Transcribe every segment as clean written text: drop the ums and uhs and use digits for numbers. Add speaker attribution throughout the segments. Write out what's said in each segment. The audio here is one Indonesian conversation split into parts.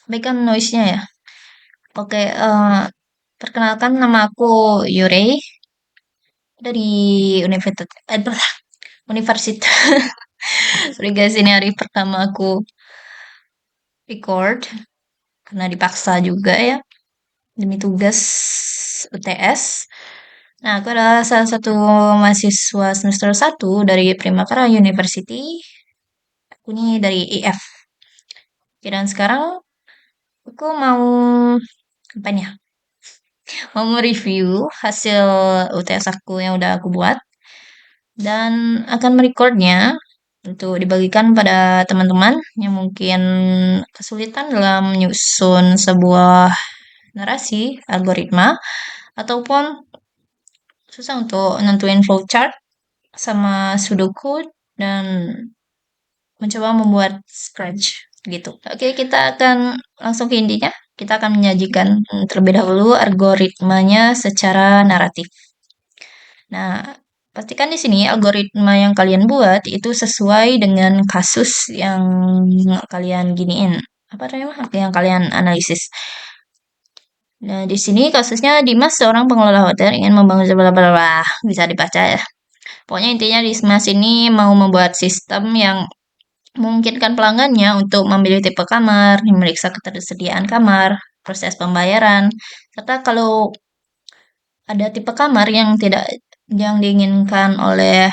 Speaker 1: background noise-nya ya. Oke, perkenalkan nama aku Yurei dari Universitas Universitas Sorry guys, ini hari pertama aku record karena dipaksa juga ya demi tugas UTS. Nah, aku adalah salah satu mahasiswa semester 1 dari Primakara University. Aku ini dari IF. Oke, dan sekarang aku mau apa nih ya? Mau mereview hasil UTS aku yang udah aku buat dan akan merecordnya untuk dibagikan pada teman-teman yang mungkin kesulitan dalam menyusun sebuah narasi, algoritma, ataupun susah untuk nentuin flowchart sama pseudocode dan mencoba membuat scratch gitu. Oke, kita akan langsung ke intinya. Kita akan menyajikan terlebih dahulu algoritmanya secara naratif. Nah, pastikan di sini algoritma yang kalian buat itu sesuai dengan kasus yang kalian giniin. Apa namanya? Yang kalian analisis. Nah, di sini kasusnya Dimas seorang pengelola hotel ingin membangun bla bla bla. Bisa dibaca ya. Pokoknya intinya Dimas ini mau membuat sistem yang memungkinkan pelanggannya untuk memilih tipe kamar, memeriksa ketersediaan kamar, proses pembayaran, serta kalau ada tipe kamar yang diinginkan oleh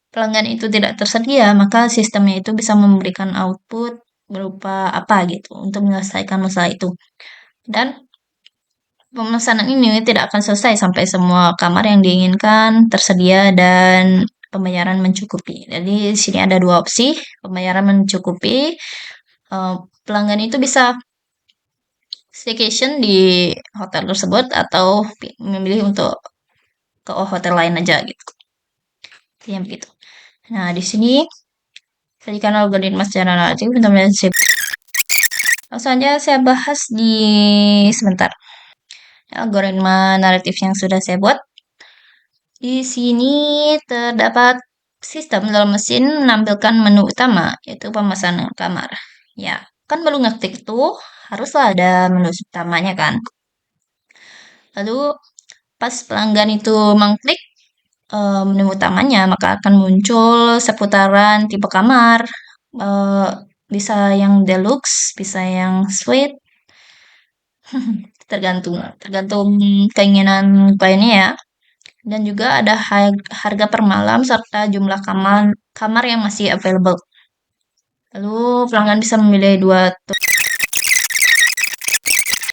Speaker 1: pelanggan itu tidak tersedia, maka sistemnya itu bisa memberikan output berupa apa gitu untuk menyelesaikan masalah itu. Dan pemesanan ini tidak akan selesai sampai semua kamar yang diinginkan tersedia dan pembayaran mencukupi. Jadi di sini ada dua opsi, pembayaran mencukupi. eh, Pelanggan itu bisa staycation di hotel tersebut atau memilih untuk ke hotel lain aja gitu. Yang begitu. Nah, di sini sajikan algoritma secara naratif untuk melihat. Langsung aja saya bahas di sebentar. Algoritma naratif yang sudah saya buat. Di sini terdapat sistem dalam mesin menampilkan menu utama, yaitu pemesanan kamar. Ya, kan baru ngetik tuh, haruslah ada menu utamanya kan. Lalu pas pelanggan itu mengklik menu utamanya, maka akan muncul seputaran tipe kamar. Eh, Bisa yang deluxe, bisa yang suite, tergantung tergantung keinginan kliennya ya. Dan juga ada harga per malam serta jumlah kamar yang masih available. Lalu pelanggan bisa memilih dua.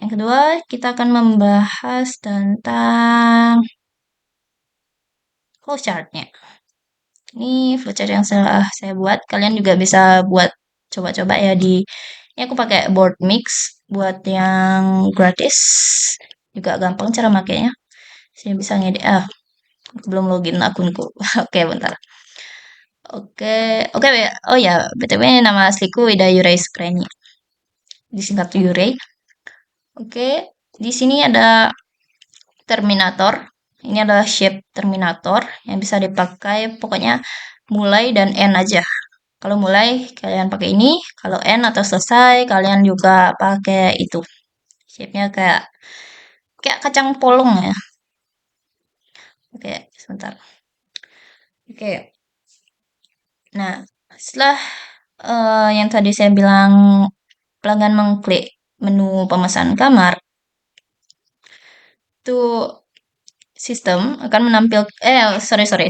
Speaker 1: Yang kedua, kita akan membahas tentang flowchart-nya. Ini flowchart yang saya buat. Kalian juga bisa buat coba-coba ya di. Ini aku pakai board mix buat yang gratis. Juga gampang cara makainya. Sini bisa ngedit. Belum login akunku. Oke, bentar. Oke, oke. Oh ya, BTW nama asliku Ida Yurei Sukreni. Disingkat Yurei. Oke, di sini ada Terminator. Ini adalah shape Terminator yang bisa dipakai pokoknya mulai dan end aja. Kalau mulai kalian pakai ini, kalau end atau selesai kalian juga pakai itu. Shape-nya kayak kayak kacang polong ya. Oke, sebentar. Oke. Nah, setelah yang tadi saya bilang pelanggan mengklik menu pemesanan kamar, itu sistem akan sorry sorry,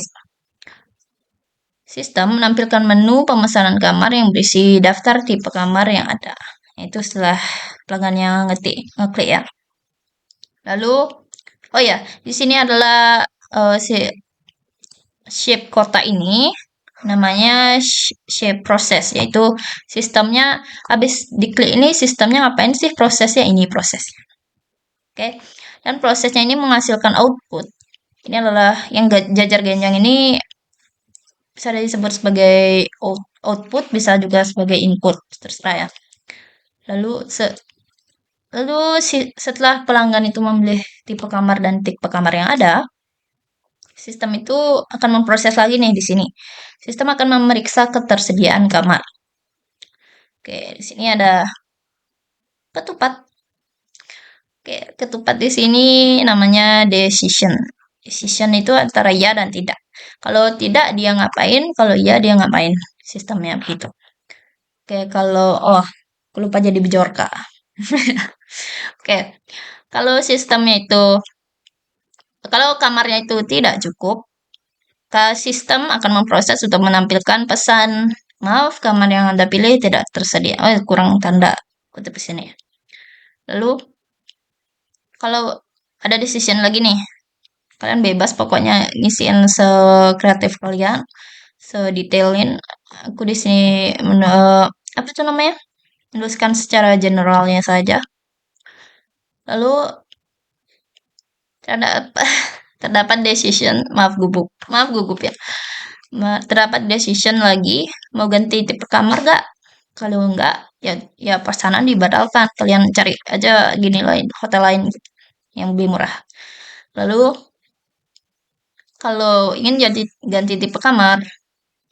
Speaker 1: sistem menampilkan menu pemesanan kamar yang berisi daftar tipe kamar yang ada. Itu setelah pelanggannya ngeklik ya. Lalu, oh ya, di sini adalah si shape kotak ini namanya shape proses, yaitu sistemnya habis diklik ini sistemnya ngapain sih, prosesnya ini prosesnya. Oke. Dan prosesnya ini menghasilkan output. Ini adalah yang jajar genjang ini bisa disebut sebagai output, bisa juga sebagai input, terserah ya. Lalu setelah pelanggan itu memilih tipe kamar dan tipe kamar yang ada, sistem itu akan memproses lagi nih di sini. Sistem akan memeriksa ketersediaan kamar. Oke, di sini ada ketupat. Oke, ketupat di sini namanya decision. Decision itu antara ya dan tidak. Kalau tidak dia ngapain, kalau ya dia ngapain. Sistemnya begitu. Oke, oh, aku lupa jadi Bjorka. Oke, kalau sistemnya itu, kalau kamarnya itu tidak cukup, sistem akan memproses untuk menampilkan pesan, maaf, kamar yang Anda pilih tidak tersedia. Oh, kurang tanda kutip di sini. Lalu, kalau ada decision lagi nih, kalian bebas pokoknya ngisiin sekreatif kalian, sedetailin. Aku di sini apa itu namanya? Menuliskan secara generalnya saja. Lalu terdapat terdapat decision, maaf gugup ya. Terdapat decision lagi, mau ganti tipe kamar gak? Kalau enggak, ya pesanan dibatalkan. Kalian cari aja gini lain, hotel lain gitu, yang lebih murah. Lalu kalau ingin jadi ganti tipe kamar,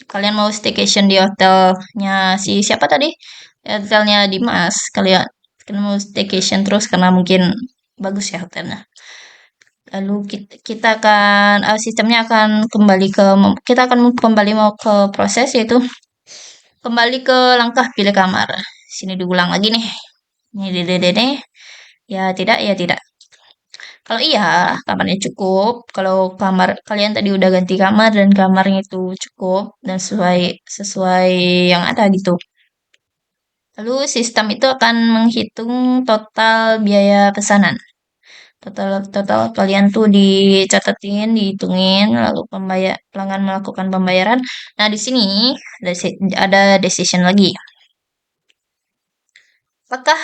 Speaker 1: kalian mau staycation di hotelnya si siapa tadi? Hotelnya Dimas. Kalian mau staycation terus karena mungkin bagus ya hotelnya. Lalu kita akan sistemnya akan kita akan kembali mau ke proses yaitu kembali ke langkah pilih kamar. Sini diulang lagi nih. Ini dede nih. Ya tidak, ya tidak. Kalau iya, kamarnya cukup. Kalau kamar kalian tadi udah ganti kamar dan kamarnya itu cukup dan sesuai sesuai yang ada gitu. Lalu sistem itu akan menghitung total biaya pesanan. Total total kalian tuh dicatetin, dihitungin, lalu pelanggan melakukan pembayaran. Nah, di sini ada decision lagi. Apakah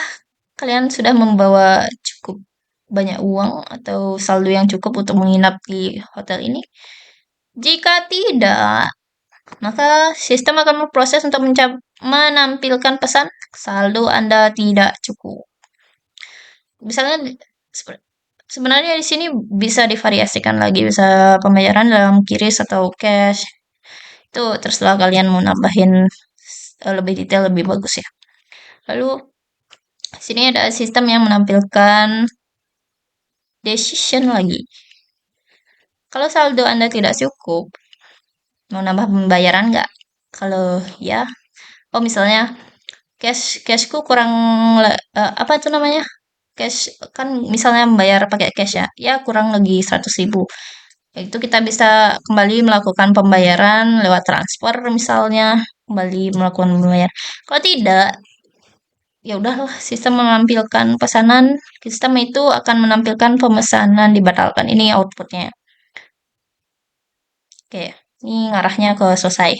Speaker 1: kalian sudah membawa cukup banyak uang atau saldo yang cukup untuk menginap di hotel ini? Jika tidak, maka sistem akan memproses untuk menampilkan pesan saldo Anda tidak cukup. Misalnya sebenarnya di sini bisa divariasikan lagi, bisa pembayaran dalam QRIS atau cash. Itu terserah kalian mau nambahin lebih detail lebih bagus ya. Lalu sini ada sistem yang menampilkan decision lagi. Kalau saldo Anda tidak cukup, mau nambah pembayaran nggak? Kalau ya, oh misalnya cashku kurang apa itu namanya? Cash kan misalnya membayar pakai cash ya, ya kurang lagi 100.000. Itu kita bisa kembali melakukan pembayaran lewat transfer misalnya, kembali melakukan pembayaran. Kalau tidak, ya udahlah sistem menampilkan pesanan, sistem itu akan menampilkan pemesanan dibatalkan. Ini outputnya. Oke, ini ngarahnya ke selesai.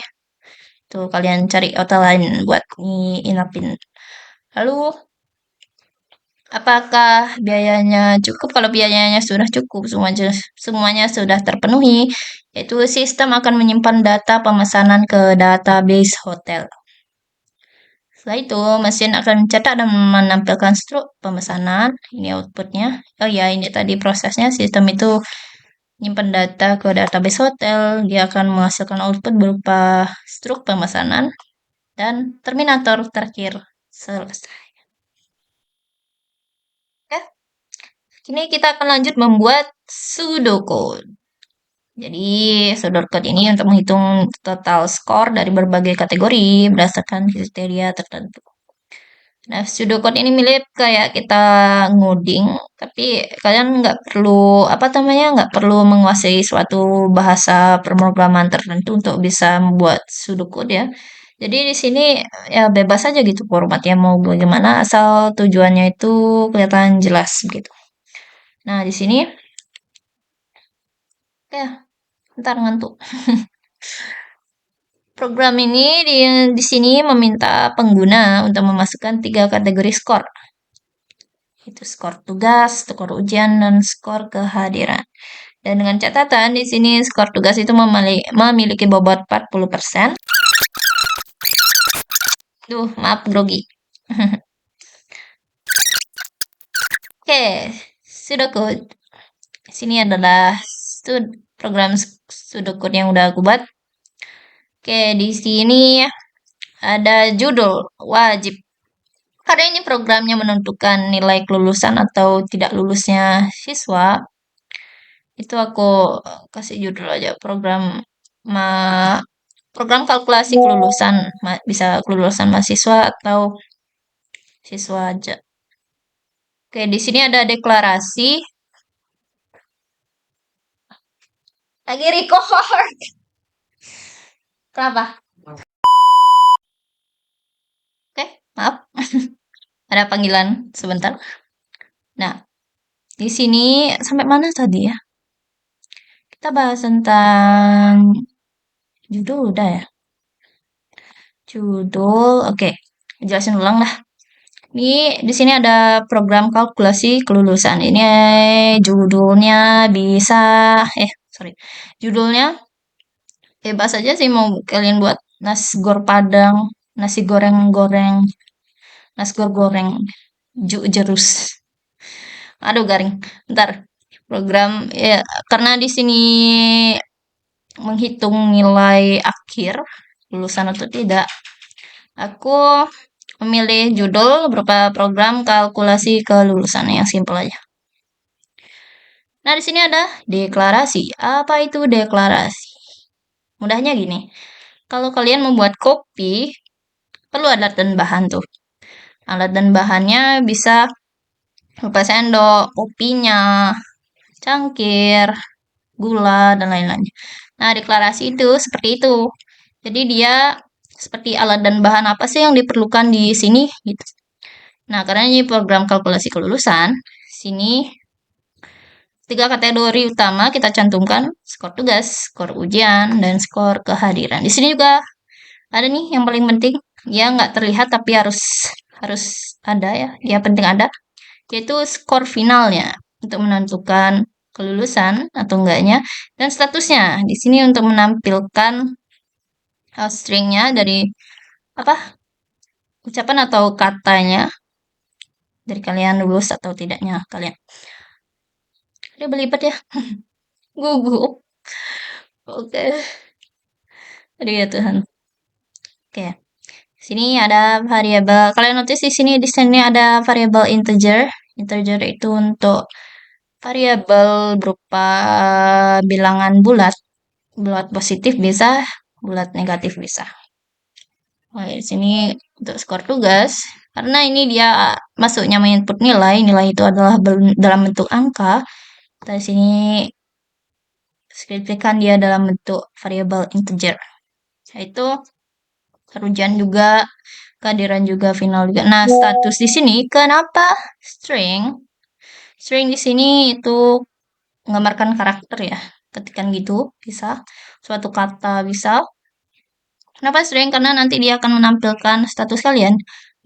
Speaker 1: Tuh kalian cari hotel lain buat nginapin. Lalu apakah biayanya cukup? Kalau biayanya sudah cukup, semuanya sudah terpenuhi, yaitu sistem akan menyimpan data pemesanan ke database hotel. Setelah itu, mesin akan mencetak dan menampilkan struk pemesanan. Ini outputnya. Oh ya, ini tadi prosesnya. Sistem itu menyimpan data ke database hotel. Dia akan menghasilkan output berupa struk pemesanan dan terminator terakhir. Selesai. Oke, kini kita akan lanjut membuat pseudocode. Jadi, pseudocode ini untuk menghitung total skor dari berbagai kategori berdasarkan kriteria tertentu. Nah, pseudocode ini mirip kayak kita ngoding, tapi kalian nggak perlu apa namanya nggak perlu menguasai suatu bahasa pemrograman tertentu untuk bisa membuat pseudocode ya. Jadi di sini ya bebas aja gitu formatnya mau bagaimana asal tujuannya itu kelihatan jelas gitu. Nah, di sini ya ntar ngantuk. Program ini di sini meminta pengguna untuk memasukkan 3 kategori skor. Itu skor tugas, skor ujian, dan skor kehadiran. Dan dengan catatan di sini skor tugas itu memiliki bobot 40%. Duh, maaf grogi. Oke, sudah code. Sini adalah program pseudocode yang udah aku buat. Oke, di sini ada judul wajib. Karena ini programnya menentukan nilai kelulusan atau tidak lulusnya siswa, itu aku kasih judul aja ma program kalkulasi kelulusan, bisa kelulusan mahasiswa atau siswa aja. Oke, di sini ada deklarasi. Lagi record. Kenapa? Oke, maaf. Ada panggilan sebentar. Nah, di sini sampai mana tadi ya? Kita bahas tentang judul udah ya. Judul, oke. Jelasin ulang lah. Ini di sini ada program kalkulasi kelulusan. Ini judulnya bisa sorry. Judulnya bebas aja sih mau kalian buat nasi gor padang, nasi goreng-goreng, nasi goreng, jerus. Aduh garing. Ntar program ya karena di sini menghitung nilai akhir lulusan atau tidak. Aku memilih judul berupa program kalkulasi kelulusan yang simpel aja. Nah, di sini ada deklarasi. Apa itu deklarasi? Mudahnya gini. Kalau kalian membuat kopi, perlu alat dan bahan tuh. Alat dan bahannya bisa berupa sendok, kopinya, cangkir, gula, dan lain-lain. Nah, deklarasi itu seperti itu. Jadi dia seperti alat dan bahan apa sih yang diperlukan di sini gitu. Nah, karena ini program kalkulasi kelulusan, sini 3 kategori utama kita cantumkan, skor tugas, skor ujian, dan skor kehadiran. Di sini juga ada nih yang paling penting, ya nggak terlihat tapi harus harus ada ya, ya penting ada, yaitu skor finalnya untuk menentukan kelulusan atau enggaknya dan statusnya. Di sini untuk menampilkan stringnya dari apa ucapan atau katanya dari kalian lulus atau tidaknya kalian. Dia belibet ya, gugup. Oke, aduh ya Tuhan. Oke, sini ada variabel. Kalian notice di sini ada variabel integer. Integer itu untuk variabel berupa bilangan bulat. Bulat positif bisa, bulat negatif bisa. Nah, di sini untuk skor tugas, karena ini dia masuknya menginput nilai, nilai itu adalah dalam bentuk angka. Kita di sini skripsikan dia dalam bentuk variabel integer. Yaitu ujian juga, kehadiran juga, final juga. Nah, status di sini kenapa string? String di sini itu menggambarkan karakter ya. Ketikan gitu bisa, suatu kata bisa. Kenapa string? Karena nanti dia akan menampilkan status kalian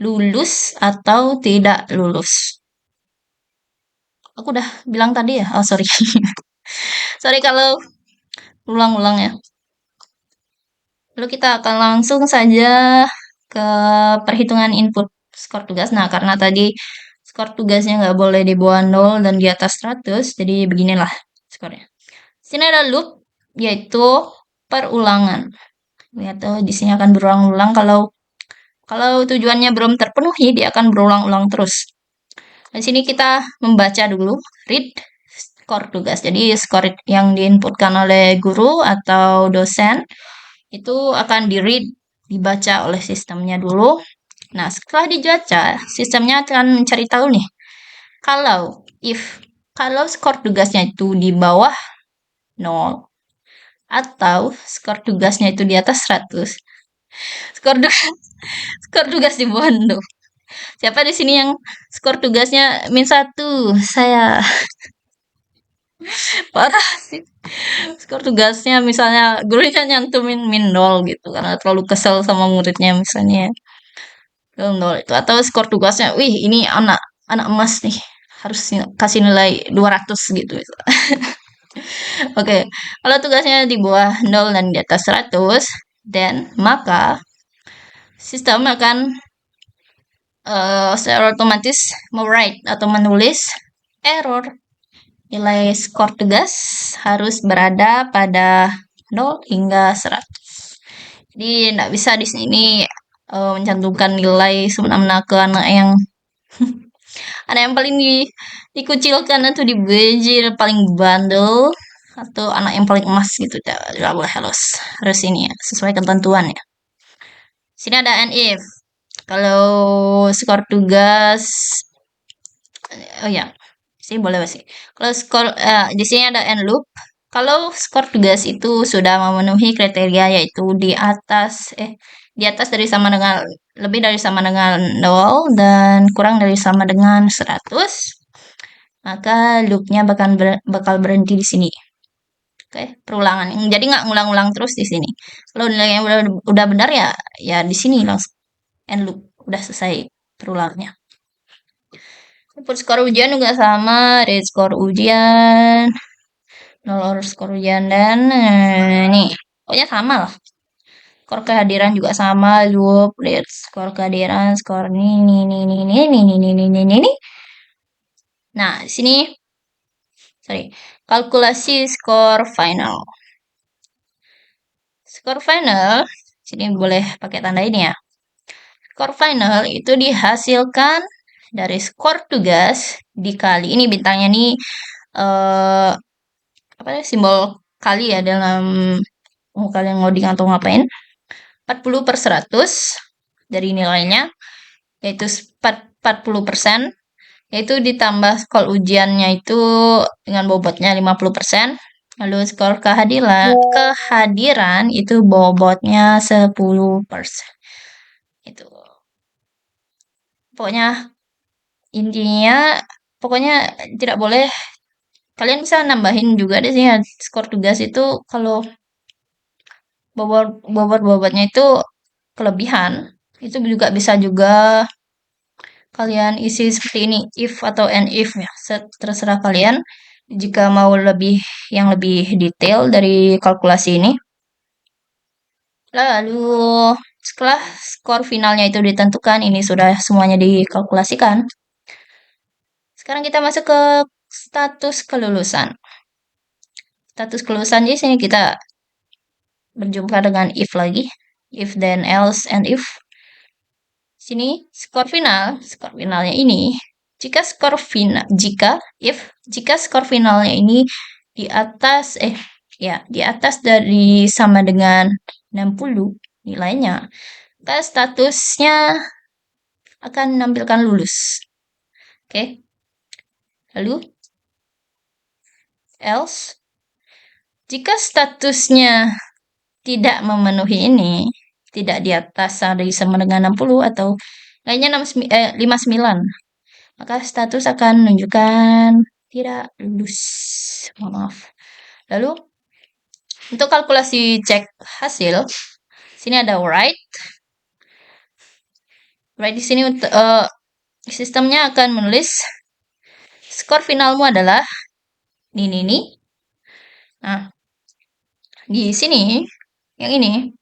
Speaker 1: lulus atau tidak lulus. Aku udah bilang tadi ya. Oh, sorry. Sorry kalau ulang-ulang ya. Lalu kita akan langsung saja ke perhitungan input skor tugas. Nah, karena tadi skor tugasnya nggak boleh di bawah 0 dan di atas 100, jadi beginilah skornya. Sini ada loop, yaitu perulangan. Lihat tuh, di sini akan berulang-ulang. Kalau tujuannya belum terpenuhi, dia akan berulang-ulang terus. Di sini kita membaca dulu, read skor tugas. Jadi skor yang diinputkan oleh guru atau dosen itu akan di-read, dibaca oleh sistemnya dulu. Nah, setelah dibaca, sistemnya akan mencari tahu nih, kalau skor tugasnya itu di bawah 0 atau skor tugasnya itu di atas 100, skor tugas skor tugas di bawah 0. Siapa di sini yang skor tugasnya -1? Saya. Parah sih. Skor tugasnya misalnya gurunya nyantumin -0 gitu karena terlalu kesel sama muridnya misalnya. 0 itu atau skor tugasnya, wih ini anak anak emas nih harus kasih nilai 200 gitu. Oke, kalau tugasnya di bawah 0 dan di atas 100, dan maka sistem akan secara otomatis write atau menulis error. Nilai skor tugas harus berada pada 0 hingga 100. Jadi tidak bisa di sini mencantumkan nilai semena-mena ke anak yang anak yang paling dikucilkan atau dibejir, paling bandel, atau anak yang paling emas gitu. Tidak boleh harus ini ya, sesuai ketentuan ya. Sini ada and if. Kalau skor tugas, oh ya, sini boleh sih. Kalau skor di sini ada and loop. Kalau skor tugas itu sudah memenuhi kriteria, yaitu di atas dari sama dengan lebih dari sama dengan 0 dan kurang dari sama dengan 100, maka loopnya bakal berhenti di sini. Oke, perulangan. Jadi nggak ngulang-ulang terus di sini. Kalau nilainya udah benar ya, ya di sini langsung end loop, udah selesai perulangnya. Input skor ujian juga sama, rate skor ujian, nol skor ujian, dan nih, pokoknya sama lah. Skor kehadiran juga sama, loop, rate skor kehadiran, skor ini. Nah, di sini, kalkulasi skor final. Skor final, sini boleh pakai tanda ini ya. Skor final itu dihasilkan dari skor tugas dikali ini bintangnya nih simbol kali ya dalam kalian ngoding atau ngapain, 40/100 dari nilainya, yaitu 40%, yaitu ditambah skor ujiannya itu dengan bobotnya 50%. Lalu skor kehadiran itu bobotnya 10%. Itu. Pokoknya tidak boleh. Kalian bisa nambahin juga deh sih ya, skor tugas itu kalau bobotnya itu kelebihan, itu juga bisa juga kalian isi seperti ini, if atau and if ya, terserah kalian. Jika mau yang lebih detail dari kalkulasi ini. Lalu setelah skor finalnya itu ditentukan, ini sudah semuanya dikalkulasikan. Sekarang kita masuk ke status kelulusan. Status kelulusan di sini kita berjumpa dengan if lagi. If, then, else, and if. Sini skor finalnya ini. Jika skor finalnya ini di atas dari sama dengan 60 nilainya, maka statusnya akan menampilkan lulus. Oke. Lalu else, jika statusnya tidak memenuhi ini, tidak di atas dari sama dengan 60 atau lainnya 59, maka status akan menunjukkan tidak lulus. Maaf. Lalu untuk kalkulasi cek hasil, sini ada write. Write di sini sistemnya akan menulis skor finalmu adalah ini. Nah, di sini yang ini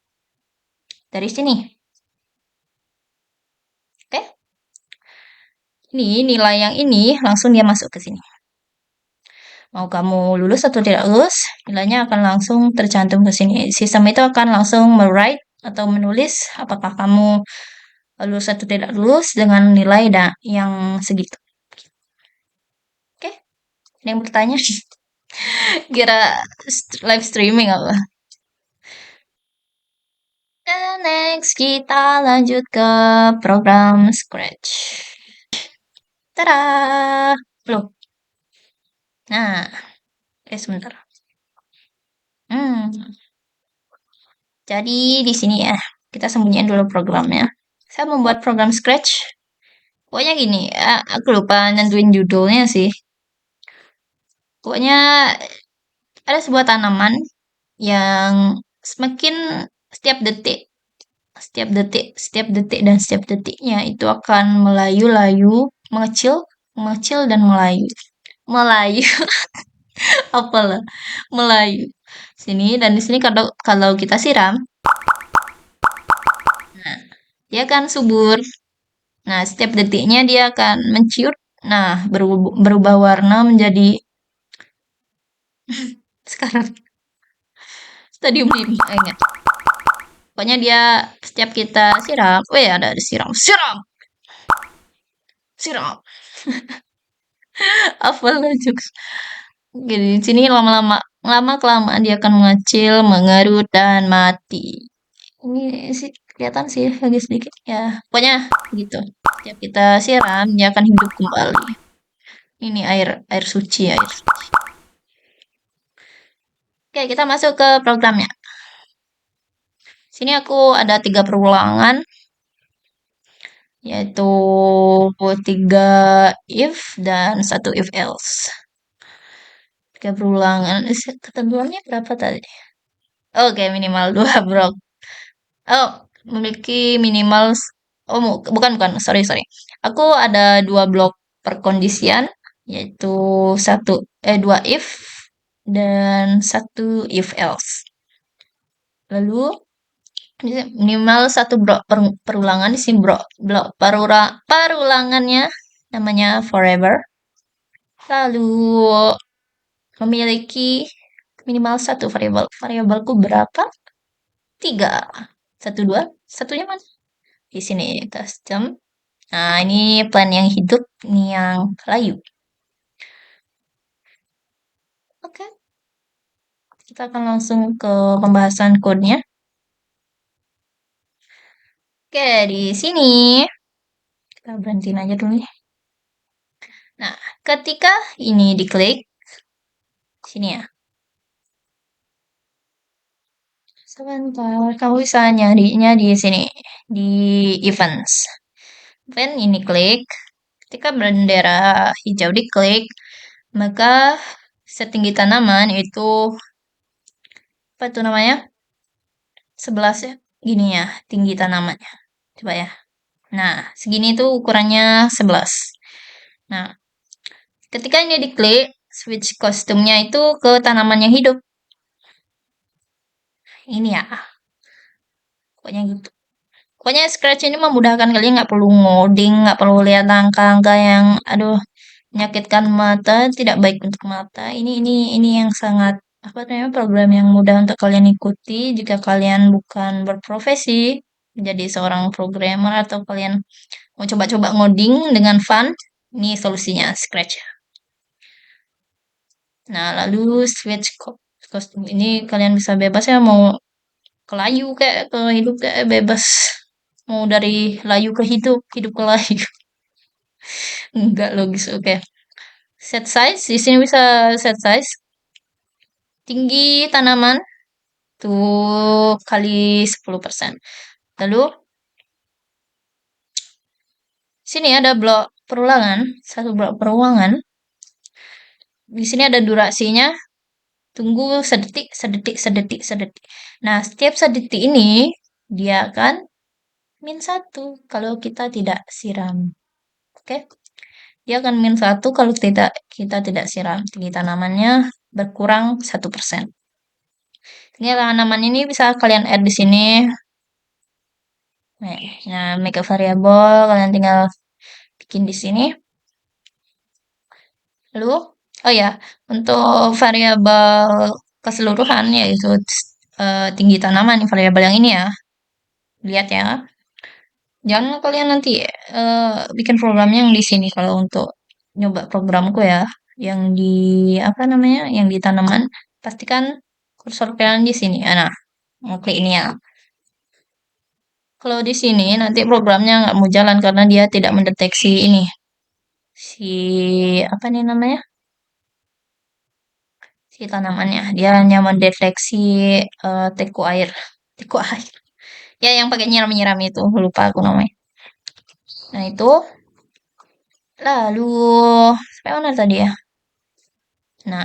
Speaker 1: dari sini. Oke. Ini nilai yang ini langsung dia masuk ke sini. Mau kamu lulus atau tidak lulus, nilainya akan langsung tercantum ke sini. Sistem itu akan langsung write atau menulis apakah kamu lulus atau tidak lulus dengan nilai yang segitu. Oke. Ada yang bertanya? Kira live streaming apa? Dan next kita lanjut ke program Scratch. Tada! Belum. Nah, sebentar. Jadi di sini ya, kita sembunyiin dulu programnya. Saya membuat program Scratch. Pokoknya gini, aku lupa nentuin judulnya sih. Pokoknya ada sebuah tanaman yang semakin setiap detik dan setiap detiknya itu akan melayu-layu, mengecil dan melayu. Apalah, melayu. Sini dan di sini kalau kita siram, nah, dia akan subur. Nah, setiap detiknya dia akan menciut. Nah, berubah warna menjadi sekarang stadium 5. Ingat. Pokoknya dia setiap kita siram, oh ya ada siram, siram, siram. Apa lah jokes. Jadi di sini lama kelamaan dia akan mengecil, mengerut dan mati. Ini sih kelihatan sih lagi sedikit ya. Pokoknya gitu. Setiap kita siram, dia akan hidup kembali. Ini air air suci ya, air suci. Oke, kita masuk ke programnya. Sini aku ada 3 perulangan, yaitu 3 if dan 1 if else. 3 perulangan. Ketentuannya berapa tadi? Oke, minimal 2 blok. Oh, memiliki minimal. Oh, bukan, sorry, sorry. Aku ada 2 blok perkondisian, yaitu 2 if dan 1 if else. Lalu minimal 1 blok perulangan di sini blok perulangannya namanya forever. Lalu memiliki minimal 1 variabel. Variabelku berapa? 3. 1, 2. Satunya mana? Di sini custom. Nah, ini plan yang hidup, ini yang layu. Oke, kita akan langsung ke pembahasan kodenya. Oke, di sini kita berhentiin aja dulu nih. Nah, ketika ini diklik, sini ya. Sebentar, kamu bisa nyarinya di sini, di events. Event ini klik, ketika bendera hijau diklik, maka setinggi tanaman itu, apa itu namanya? 11 ya, gini ya, tinggi tanamannya. Coba ya. Nah, segini tuh ukurannya 11. Nah, ketika ini diklik, switch kostumnya itu ke tanaman yang hidup. Ini ya, pokoknya gitu. Pokoknya Scratch ini memudahkan kalian, nggak perlu ngoding, nggak perlu lihat angka-angka yang, aduh, menyakitkan mata, tidak baik untuk mata. Ini yang sangat, apa namanya, program yang mudah untuk kalian ikuti jika kalian bukan berprofesi menjadi seorang programmer atau kalian mau coba-coba ngoding dengan fun. Ini solusinya Scratch. Nah, lalu switch kostum ini kalian bisa bebas ya, mau ke layu kayak ke hidup kayak bebas. Mau dari layu ke hidup, hidup ke layu. Enggak logis. Oke. Set size, di sini bisa set size. Tinggi tanaman tuh kali 10%. Lalu sini ada blok perulangan, 1 blok perulangan. Di sini ada durasinya. Tunggu sedetik, sedetik, sedetik, sedetik. Nah, setiap sedetik ini dia akan -1 kalau kita tidak siram. Oke? Dia akan -1 kalau kita tidak siram. Tinggi tanamannya berkurang 1%. Ini tanaman ini bisa kalian add di sini. Nah, make a variable kalian tinggal bikin di sini. Lalu, oh ya, untuk variabel keseluruhan yaitu tinggi tanaman, variabel yang ini ya. Lihat ya. Jangan kalian nanti bikin programnya yang di sini kalau untuk nyoba programku ya, yang di apa namanya, yang di tanaman, pastikan kursor kalian di sini. Nah, klik ini ya. Kalau di sini nanti programnya nggak mau jalan karena dia tidak mendeteksi ini si apa nih namanya, si tanamannya. Dia hanya mendeteksi teko air. Ya yang pakai nyiram-nyiram itu lupa aku namanya. Nah itu lalu sampai mana tadi ya? Nah,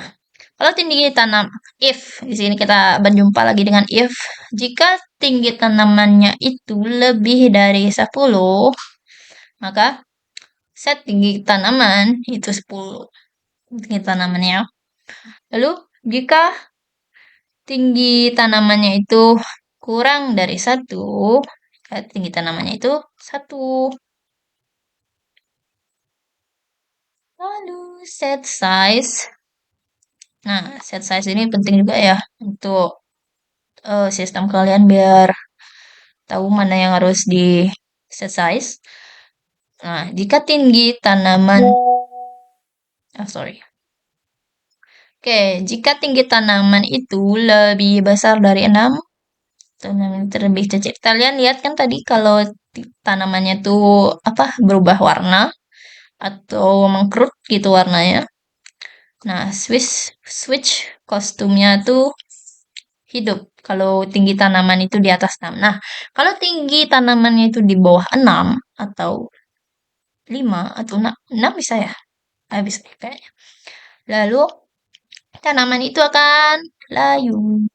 Speaker 1: kalau tinggi tanam, if di sini kita berjumpa lagi dengan if, jika tinggi tanamannya itu lebih dari 10, maka set tinggi tanaman itu 10. Tinggi tanamannya. Lalu, jika tinggi tanamannya itu kurang dari 1, tinggi tanamannya itu 1. Lalu, set size. Nah, set size ini penting juga ya untuk sistem kalian biar tahu mana yang harus di set size. Nah, jika tinggi tanaman, sorry. Oke, jika tinggi tanaman itu lebih besar dari 6 cm lebih kecil. Kalian lihat kan tadi kalau tanamannya tuh apa berubah warna atau mengkerut gitu warnanya. Nah, switch kostumnya tuh hidup. Kalau tinggi tanaman itu di atas 6. Nah, kalau tinggi tanamannya itu di bawah 6 atau 5 atau 6 bisa ya? Habis kayaknya. Lalu tanaman itu akan layu.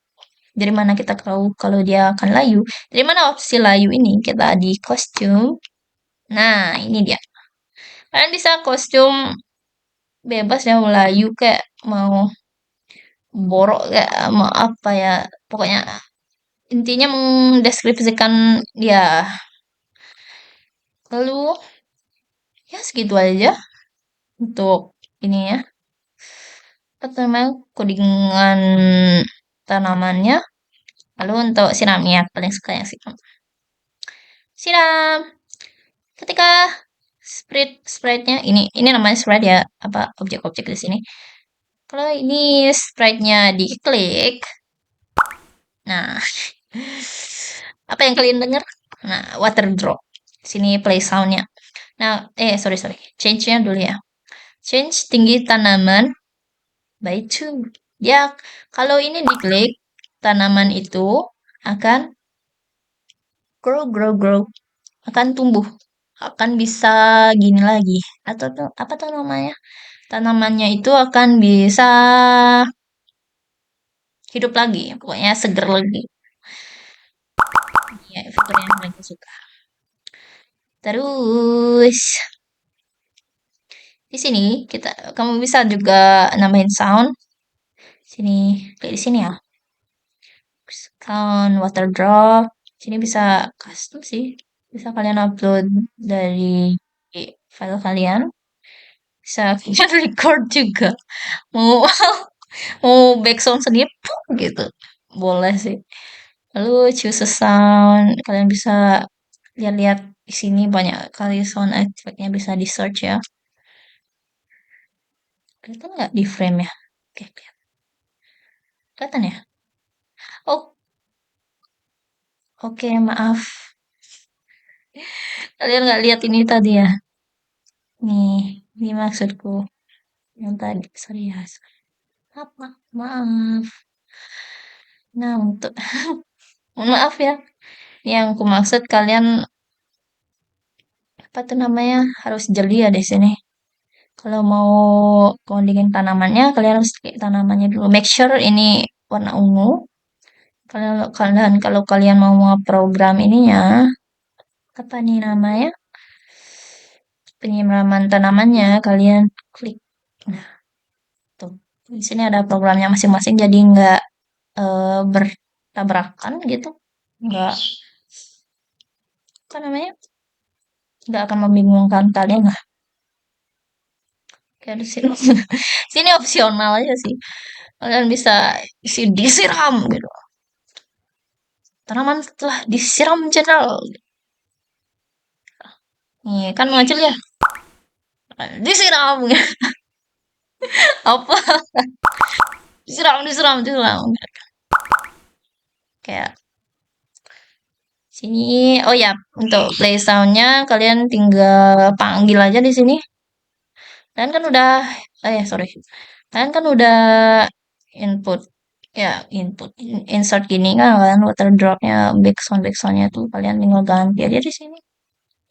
Speaker 1: Dari mana kita tahu kalau dia akan layu? Dari mana opsi layu ini? Kita di kostum. Nah, ini dia. Kalian bisa kostum bebas ya, mau layu kayak mau borok kayak mau apa ya. Pokoknya intinya mendeskripsikan dia. Lalu ya segitu aja untuk ini ya. Apa namanya? Kodingan tanamannya. Lalu untuk siramnya paling suka yang siram. Siram. Ketika sprite-nya ini namanya sprite ya, apa objek-objek di sini. Kalau ini sprite-nya diklik, nah apa yang kalian dengar? Nah, water drop. Sini play sound-nya. Nah, sorry. Change-nya dulu ya. Change tinggi tanaman by 2. Ya, kalau ini diklik, tanaman itu akan grow. Akan tumbuh. Akan bisa gini lagi. Atau tuh, apa tuh namanya? Tanamannya itu akan bisa hidup lagi. Pokoknya seger lagi. Ya, fitur yang paling suka. Terus, di sini kamu bisa juga nambahin sound. Sini, kayak di sini ya. Sound water drop. Sini bisa custom sih. Bisa kalian upload dari file kalian. Bisa kalian record juga. Mau mau background sendiri gitu. Boleh sih. Lalu choose a sound. Kalian bisa lihat-lihat di sini banyak kali sound effect-nya bisa di search ya. Kelihatan nggak di frame ya? Oke, kelihatan ya? Oh, oke, maaf. Kalian nggak lihat ini tadi ya? Nih, ini maksudku. Yang tadi, sorry ya. Maaf. Nah, untuk mohon maaf ya. Yang aku maksud kalian apa tuh namanya harus jeli ya di sini. Kalau mau codingin tanamannya, kalian harus kayak tanamannya dulu. Make sure ini warna ungu. Kalau kalian mau program ininya, apa nih namanya? Penyiraman tanamannya, kalian klik. Nah, tuh. Di sini ada programnya masing-masing, jadi nggak bertabrakan gitu. Nggak, apa namanya? Nggak akan membingungkan kalian lah. Kayak di sini, sini opsional aja sih. Kalian bisa isi disiram gitu. Tanaman telah disiram channel. Nih, kan mengecil ya. Disiram. Apa? Disiram. Kayak sini. Oh ya, untuk play soundnya kalian tinggal panggil aja di sini. Kalian kan udah, sorry. Kalian kan udah input, ya input, insert gini kan water dropnya, backsoundnya tuh kalian tinggal ganti aja di sini.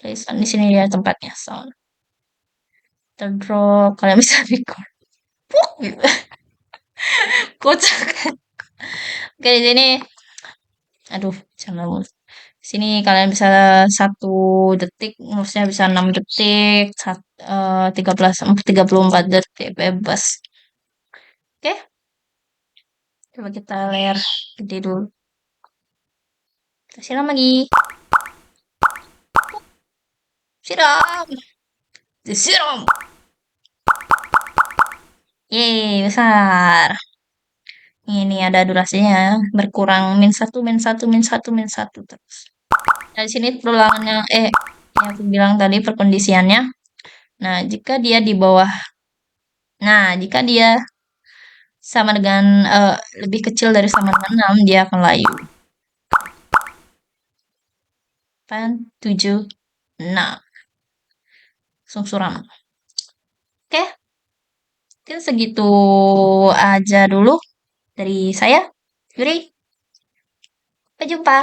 Speaker 1: Play sound di sini ya tempatnya sound. Water drop, kalian bisa record. Puk, gitu. Kocak. Oke, di sini, aduh, jangan mulus. Sini kalian bisa 1 detik, maksudnya bisa 6 detik, 34 detik bebas. Oke, coba kita layar gede dulu. Kita siram lagi. Siram. Disiram. Yeay, besar. Ini ada durasinya berkurang min 1 terus. Nah, di sini perulangannya, yang aku bilang tadi perkondisiannya. Nah, jika dia sama dengan, lebih kecil dari sama dengan 6, dia akan layu. 8, 7, 6. Langsung suram. Oke, mungkin segitu aja dulu dari saya. Yuri, sampai jumpa.